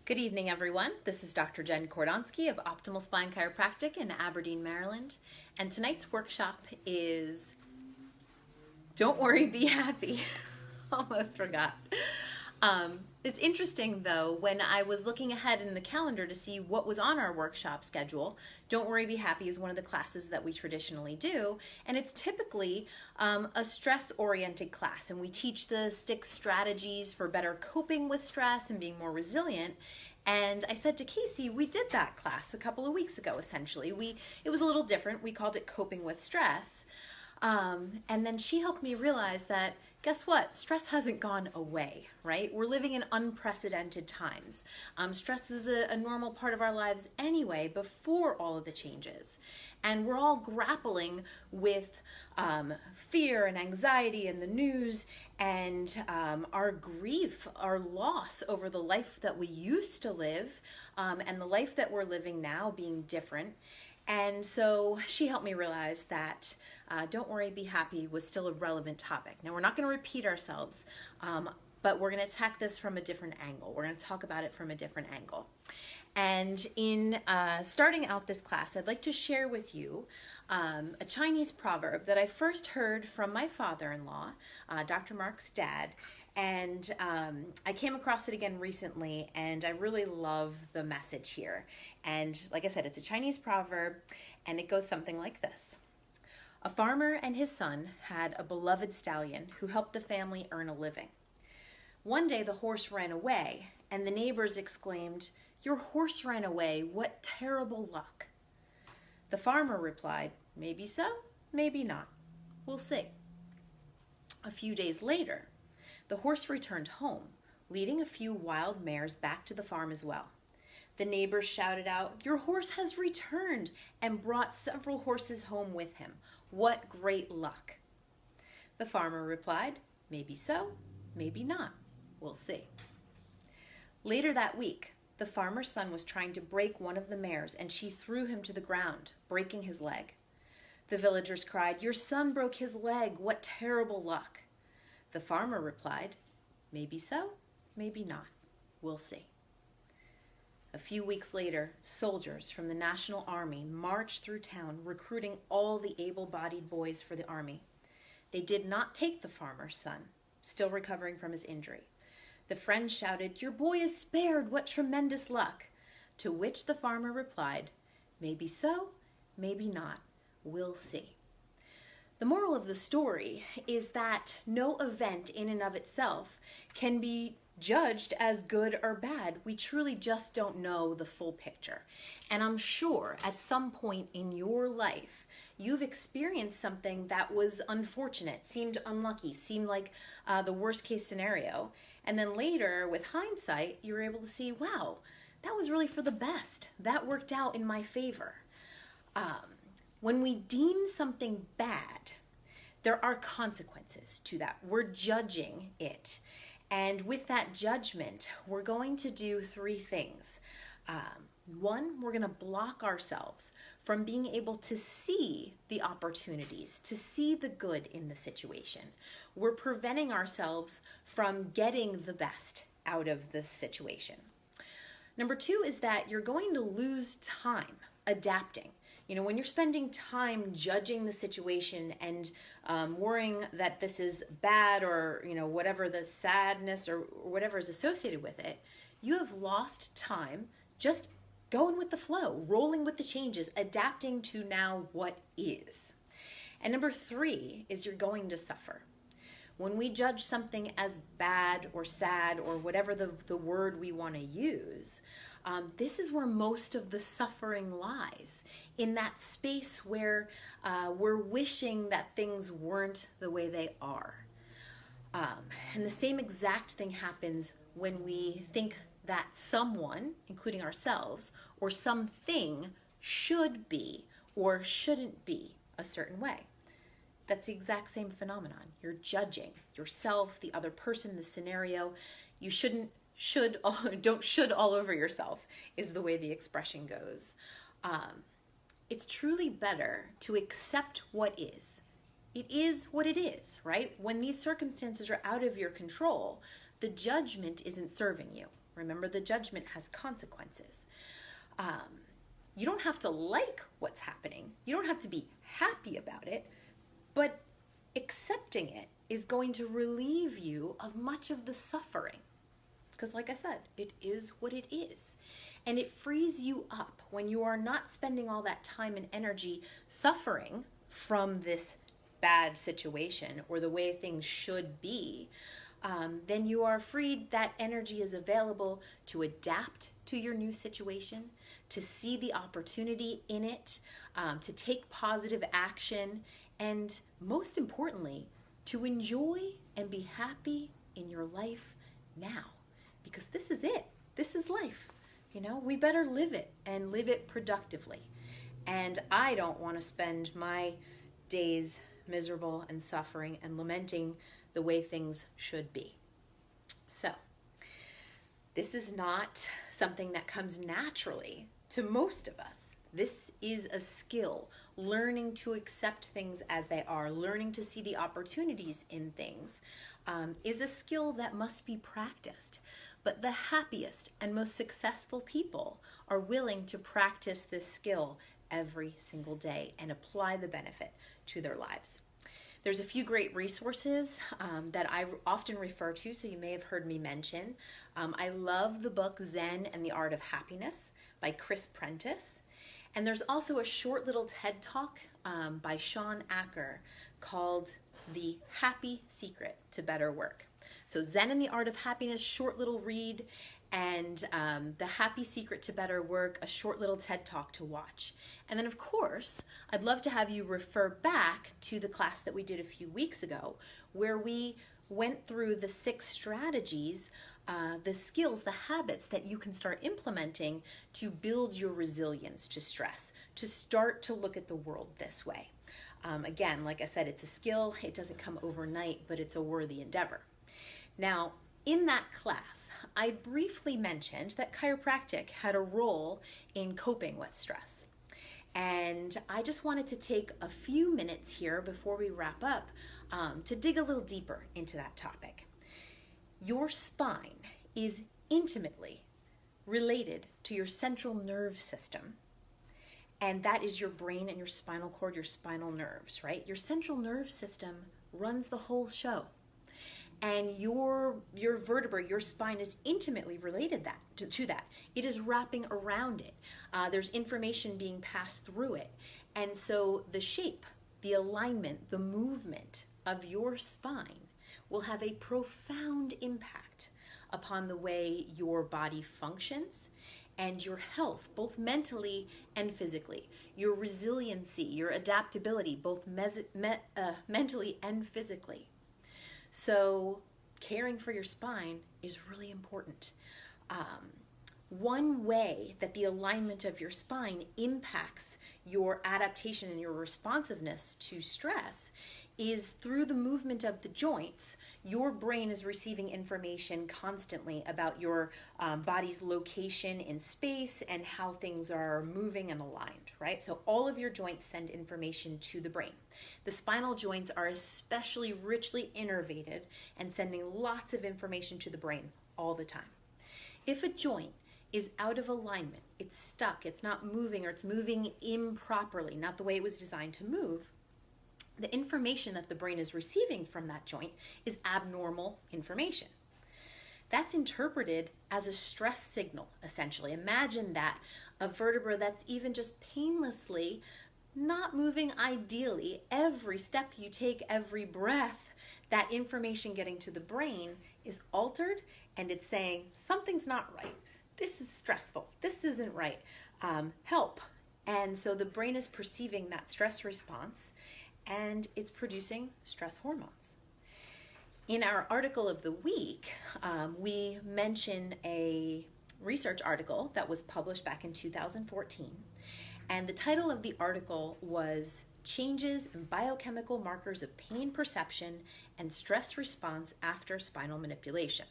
Good evening, everyone. This is Dr. Jen Kordonsky of Optimal Spine Chiropractic in Aberdeen, Maryland. And tonight's workshop is Don't Worry, Be Happy. Almost forgot. It's interesting, though, when I was looking ahead in the calendar to see what was on our workshop schedule. Don't Worry, Be Happy is one of the classes that we traditionally do, and it's typically a stress-oriented class, and we teach the 6 strategies for better coping with stress and being more resilient. And I said to Casey, we did that class a couple of weeks ago, essentially. It was a little different. We called it Coping with Stress. And then she helped me realize that, guess what? Stress hasn't gone away, right? We're living in unprecedented times. Stress was a normal part of our lives anyway, before all of the changes. And we're all grappling with fear and anxiety and the news and our grief, our loss over the life that we used to live and the life that we're living now being different. And so she helped me realize that Don't Worry, Be Happy was still a relevant topic. Now, we're not going to repeat ourselves, but we're going to attack this from a different angle. We're going to talk about it from a different angle. And in starting out this class, I'd like to share with you a Chinese proverb that I first heard from my father-in-law, Dr. Mark's dad. And I came across it again recently, and I really love the message here. And like I said, it's a Chinese proverb, and it goes something like this. A farmer and his son had a beloved stallion who helped the family earn a living. One day the horse ran away, and the neighbors exclaimed, "Your horse ran away, what terrible luck." The farmer replied, "Maybe so, maybe not. We'll see." A few days later, the horse returned home, leading a few wild mares back to the farm as well. The neighbors shouted out, "Your horse has returned," and brought several horses home with him. What great luck. The farmer replied, "Maybe so, maybe not. We'll see." Later that week, the farmer's son was trying to break one of the mares, and she threw him to the ground, breaking his leg. The villagers cried, "Your son broke his leg. What terrible luck." The farmer replied, "Maybe so, maybe not. We'll see." A few weeks later, soldiers from the National Army marched through town, recruiting all the able-bodied boys for the army. They did not take the farmer's son, still recovering from his injury. The friends shouted, "Your boy is spared. What tremendous luck." To which the farmer replied, "Maybe so, maybe not. We'll see." The moral of the story is that no event in and of itself can be judged as good or bad. We truly just don't know the full picture. And I'm sure at some point in your life, you've experienced something that was unfortunate, seemed unlucky, seemed like the worst case scenario. And then later, with hindsight, you were able to see, wow, that was really for the best. That worked out in my favor. When we deem something bad, there are consequences to that. We're judging it. And with that judgment, we're going to do 3 things. One, we're going to block ourselves from being able to see the opportunities, to see the good in the situation. We're preventing ourselves from getting the best out of the situation. Number 2 is that you're going to lose time adapting. You know, when you're spending time judging the situation and worrying that this is bad or, you know, whatever the sadness or whatever is associated with it, you have lost time just going with the flow, rolling with the changes, adapting to now what is. And number 3 is you're going to suffer. When we judge something as bad or sad or whatever the word we want to use, this is where most of the suffering lies, in that space where we're wishing that things weren't the way they are. And the same exact thing happens when we think that someone, including ourselves, or something should be or shouldn't be a certain way. That's the exact same phenomenon. You're judging yourself, the other person, the scenario. You don't should all over yourself is the way the expression goes. It's truly better to accept what is. It is what it is, right? When these circumstances are out of your control, the judgment isn't serving you, Remember, the judgment has consequences. You don't have to like what's happening. You don't have to be happy about it, but accepting it is going to relieve you of much of the suffering. Because like I said, it is what it is. And it frees you up when you are not spending all that time and energy suffering from this bad situation or the way things should be. Then you are freed. That energy is available to adapt to your new situation, to see the opportunity in it, to take positive action, and most importantly, to enjoy and be happy in your life now. Because this is it. This is life. You know, we better live it and live it productively. And I don't want to spend my days miserable and suffering and lamenting the way things should be. So, this is not something that comes naturally to most of us. This is a skill, learning to accept things as they are, learning to see the opportunities in things, is a skill that must be practiced. But the happiest and most successful people are willing to practice this skill every single day and apply the benefit to their lives. There's a few great resources that I often refer to, so you may have heard me mention. I love the book Zen and the Art of Happiness by Chris Prentice. And there's also a short little TED Talk by Sean Acker called The Happy Secret to Better Work. So Zen and the Art of Happiness, short little read, and The Happy Secret to Better Work, a short little TED Talk to watch. And then, of course, I'd love to have you refer back to the class that we did a few weeks ago, where we went through the 6 strategies, the skills, the habits that you can start implementing to build your resilience to stress, to start to look at the world this way. Again, like I said, it's a skill. It doesn't come overnight, but it's a worthy endeavor. Now, in that class, I briefly mentioned that chiropractic had a role in coping with stress. And I just wanted to take a few minutes here before we wrap up to dig a little deeper into that topic. Your spine is intimately related to your central nerve system. And that is your brain and your spinal cord, your spinal nerves, right? Your central nerve system runs the whole show. And your vertebra, your spine is intimately related to that. It is wrapping around it. There's information being passed through it. And so the shape, the alignment, the movement of your spine will have a profound impact upon the way your body functions and your health, both mentally and physically. Your resiliency, your adaptability, both mentally and physically. So caring for your spine is really important. One way that the alignment of your spine impacts your adaptation and your responsiveness to stress is through the movement of the joints. Your brain is receiving information constantly about your body's location in space and how things are moving and aligned, right? So all of your joints send information to the brain. The spinal joints are especially richly innervated and sending lots of information to the brain all the time. If a joint is out of alignment, it's stuck, it's not moving, or it's moving improperly, not the way it was designed to move, the information that the brain is receiving from that joint is abnormal information. That's interpreted as a stress signal, essentially. Imagine that, a vertebra that's even just painlessly not moving ideally. Every step you take, every breath, that information getting to the brain is altered, and it's saying, something's not right. This is stressful. This isn't right. Help. And so the brain is perceiving that stress response, and it's producing stress hormones. In our article of the week, we mention a research article that was published back in 2014. And the title of the article was Changes in Biochemical Markers of Pain Perception and Stress Response After Spinal Manipulation.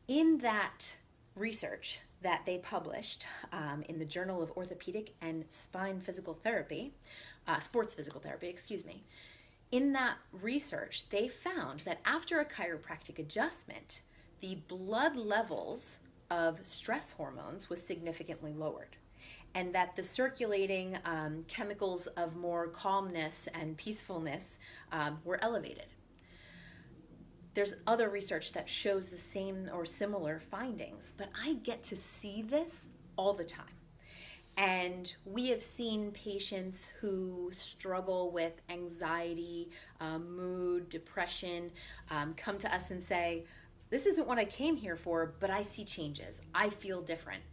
In that research that they published in the Journal of Orthopedic and Spine Physical Therapy, Sports Physical Therapy, in that research, they found that after a chiropractic adjustment, the blood levels of stress hormones was significantly lowered, and that the circulating chemicals of more calmness and peacefulness were elevated. There's other research that shows the same or similar findings, but I get to see this all the time. And we have seen patients who struggle with anxiety, mood, depression, come to us and say, this isn't what I came here for, but I see changes. I feel different.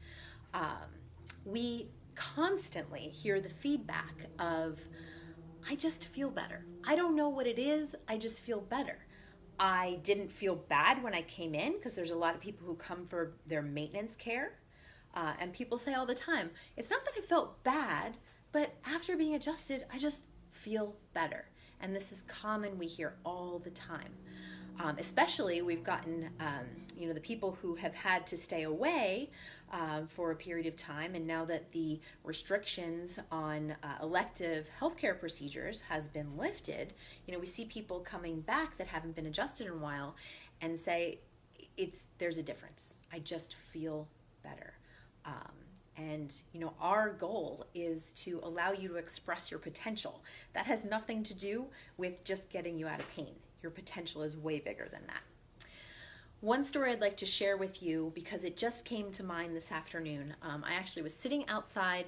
We constantly hear the feedback of, I just feel better. I don't know what it is, I just feel better. I didn't feel bad when I came in, because there's a lot of people who come for their maintenance care. And people say all the time, it's not that I felt bad, but after being adjusted, I just feel better. And this is common, we hear all the time. Especially we've gotten, the people who have had to stay away for a period of time, and now that the restrictions on elective healthcare procedures has been lifted, we see people coming back that haven't been adjusted in a while and say, there's a difference. I just feel better. Our goal is to allow you to express your potential. That has nothing to do with just getting you out of pain. Your potential is way bigger than that. One story I'd like to share with you, because it just came to mind this afternoon. I actually was sitting outside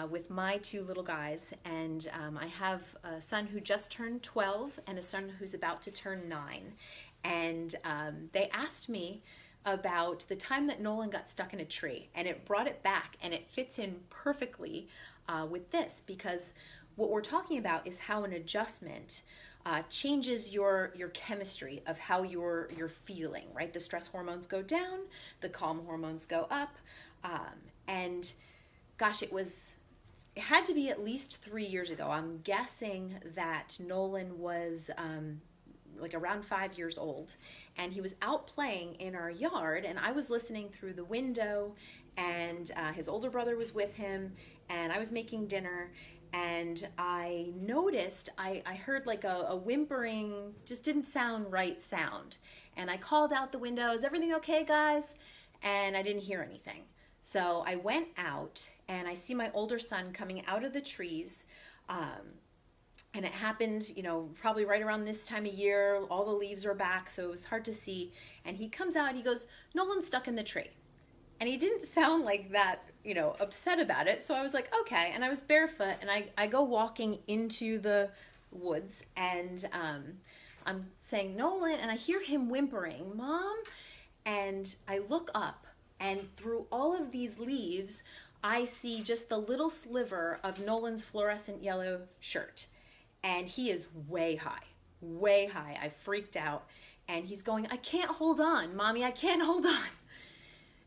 with my two little guys, and I have a son who just turned 12 and a son who's about to turn 9. And they asked me about the time that Nolan got stuck in a tree, and it brought it back, and it fits in perfectly with this, because what we're talking about is how an adjustment changes your chemistry of how you're feeling, right? The stress hormones go down, the calm hormones go up, and gosh, it had to be at least 3 years ago. I'm guessing that Nolan was like around 5 years old, and he was out playing in our yard, and I was listening through the window, and his older brother was with him, and I was making dinner, and I noticed, I heard like a whimpering, just didn't sound right sound, and I called out the window, is everything okay, guys? And I didn't hear anything. So I went out, and I see my older son coming out of the trees, and it happened, probably right around this time of year. All the leaves are back, so it was hard to see. And he comes out, he goes, Nolan's stuck in the tree. And he didn't sound like that, upset about it. So I was like, okay. And I was barefoot, and I go walking into the woods, and I'm saying, Nolan, and I hear him whimpering, Mom. And I look up, and through all of these leaves, I see just the little sliver of Nolan's fluorescent yellow shirt. And he is way high, way high. I freaked out. And he's going, I can't hold on, Mommy, I can't hold on.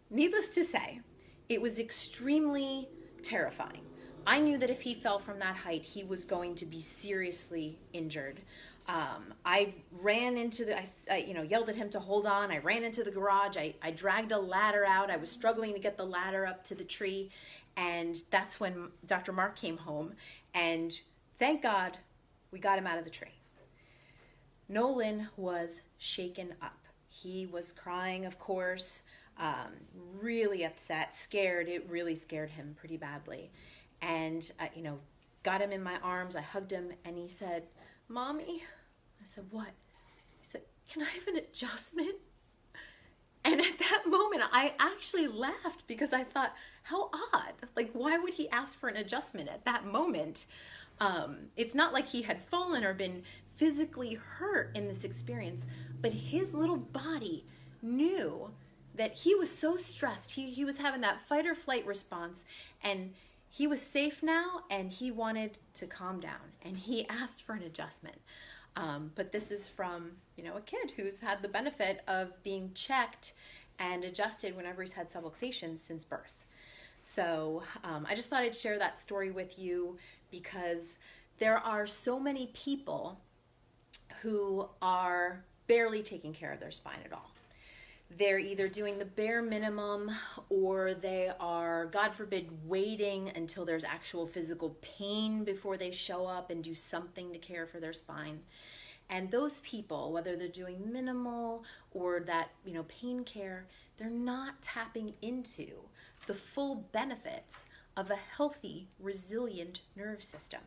Needless to say, it was extremely terrifying. I knew that if he fell from that height, he was going to be seriously injured. I ran into I yelled at him to hold on. I ran into the garage. I dragged a ladder out. I was struggling to get the ladder up to the tree. And that's when Dr. Mark came home. And thank God, we got him out of the tree. Nolan was shaken up. He was crying, of course, really upset, scared. It really scared him pretty badly. And, got him in my arms. I hugged him, and he said, Mommy. I said, what? He said, can I have an adjustment? And at that moment, I actually laughed, because I thought, how odd. Like, why would he ask for an adjustment at that moment? It's not like he had fallen or been physically hurt in this experience, but his little body knew that he was so stressed. He was having that fight or flight response, and he was safe now, and he wanted to calm down, and he asked for an adjustment. But this is from, a kid who's had the benefit of being checked and adjusted whenever he's had subluxation since birth. So I just thought I'd share that story with you, because there are so many people who are barely taking care of their spine at all. They're either doing the bare minimum, or they are, God forbid, waiting until there's actual physical pain before they show up and do something to care for their spine. And those people, whether they're doing minimal or that, pain care, they're not tapping into the full benefits of a healthy, resilient nerve system.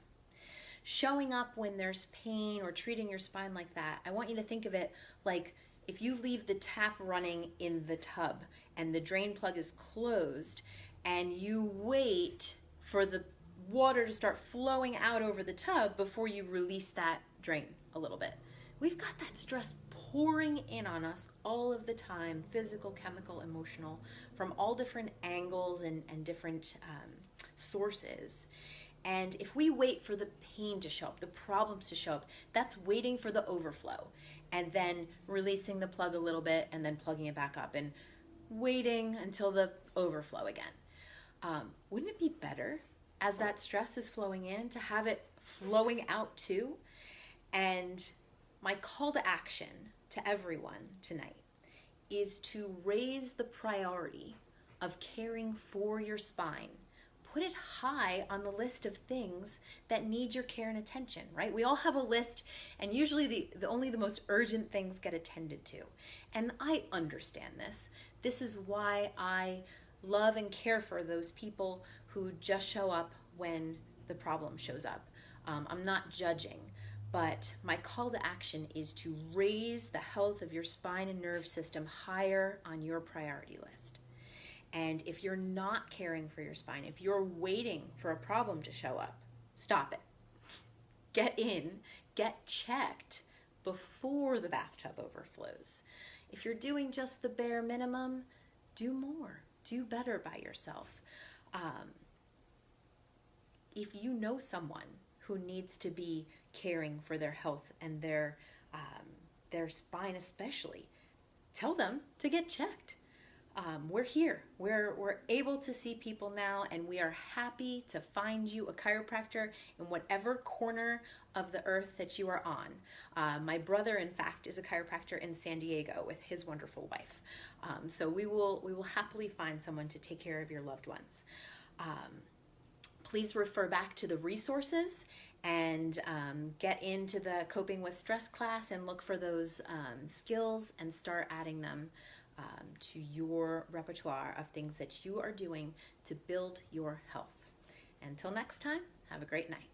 Showing up when there's pain or treating your spine like that, I want you to think of it like if you leave the tap running in the tub and the drain plug is closed and you wait for the water to start flowing out over the tub before you release that drain a little bit. We've got that stress pouring in on us all of the time, physical, chemical, emotional, from all different angles and different sources. And if we wait for the pain to show up, the problems to show up, that's waiting for the overflow and then releasing the plug a little bit and then plugging it back up and waiting until the overflow again. Wouldn't it be better as that stress is flowing in to have it flowing out too? And my call to action to everyone tonight is to raise the priority of caring for your spine. Put it high on the list of things that need your care and attention, right? We all have a list, and usually only the most urgent things get attended to. And I understand this. This is why I love and care for those people who just show up when the problem shows up. I'm not judging, but my call to action is to raise the health of your spine and nerve system higher on your priority list. And if you're not caring for your spine, if you're waiting for a problem to show up, stop it. Get in, get checked before the bathtub overflows. If you're doing just the bare minimum, do more, do better by yourself. If you know someone who needs to be caring for their health and their spine especially, tell them to get checked. We're here. We're able to see people now, and we are happy to find you a chiropractor in whatever corner of the earth that you are on. My brother, in fact, is a chiropractor in San Diego with his wonderful wife. So we will happily find someone to take care of your loved ones. Please refer back to the resources and get into the coping with stress class and look for those skills and start adding them to your repertoire of things that you are doing to build your health. Until next time, have a great night.